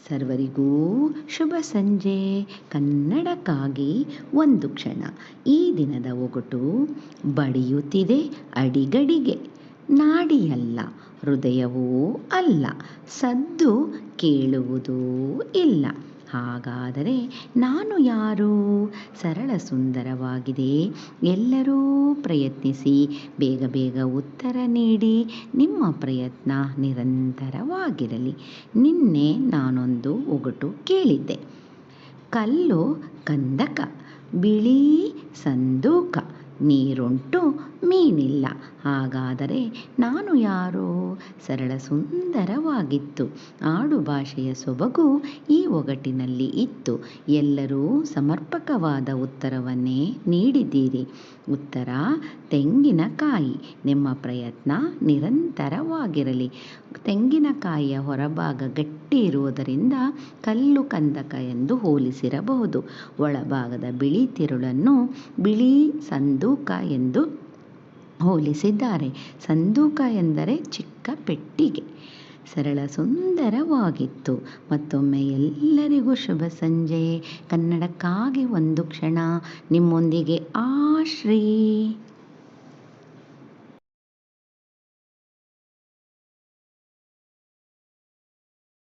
ಸರ್ವರಿಗೂ ಶುಭ ಸಂಜೆ. ಕನ್ನಡಕ್ಕಾಗಿ ಒಂದು ಕ್ಷಣ. ಈ ದಿನದ ಒಗಟು: ಬಡಿಯುತ್ತಿದೆ ಅಡಿಗಡಿಗೆ, ನಾಡಿಯಲ್ಲ ಹೃದಯವೂ ಅಲ್ಲ, ಸದ್ದು ಕೇಳುವುದೂ ಇಲ್ಲ. ಹಾಗಾದರೆ ನಾನು ಯಾರು? ಸರಳ ಸುಂದರವಾಗಿದೆ. ಎಲ್ಲರೂ ಪ್ರಯತ್ನಿಸಿ. ಬೇಗ ಬೇಗ ಉತ್ತರ ನೀಡಿ. ನಿಮ್ಮ ಪ್ರಯತ್ನ ನಿರಂತರವಾಗಿರಲಿ. ನಿನ್ನೆ ನಾನೊಂದು ಒಗಟು ಕೇಳಿದ್ದೆ. ಕಲ್ಲು ಕಂದಕ, ಬಿಳಿ ಸಂದೂಕ, ನೀರುಂಟು ಮೀನಿಲ್ಲ. ಹಾಗಾದರೆ ನಾನು ಯಾರು? ಸರಳ ಸುಂದರವಾಗಿತ್ತು. ಆಡು ಭಾಷೆಯ ಸೊಬಗು ಈ ಒಗಟಿನಲ್ಲಿ ಇತ್ತು. ಎಲ್ಲರೂ ಸಮರ್ಪಕವಾದ ಉತ್ತರವನ್ನೇ ನೀಡಿದ್ದೀರಿ. ಉತ್ತರ ತೆಂಗಿನಕಾಯಿ. ನಿಮ್ಮ ಪ್ರಯತ್ನ ನಿರಂತರವಾಗಿರಲಿ. ತೆಂಗಿನಕಾಯಿಯ ಹೊರಭಾಗ ಗಟ್ಟಿ ಇರುವುದರಿಂದ ಕಲ್ಲು ಕಂದಕ ಎಂದು ಹೋಲಿಸಿರಬಹುದು. ಒಳಭಾಗದ ಬಿಳಿ ತಿರುಳನ್ನು ಬಿಳಿ ಸಂದೂಕ ಎಂದು ಹೋಲಿಸಿದ್ದಾರೆ. ಸಂದೂಕ ಎಂದರೆ ಚಿಕ್ಕ ಪೆಟ್ಟಿಗೆ. ಸರಳ ಸುಂದರವಾಗಿತ್ತು. ಮತ್ತೊಮ್ಮೆ ಎಲ್ಲರಿಗೂ ಶುಭ ಸಂಜೆ. ಕನ್ನಡಕ್ಕಾಗಿ ಒಂದು ಕ್ಷಣ. ನಿಮ್ಮೊಂದಿಗೆ ಆಶ್ರೀ.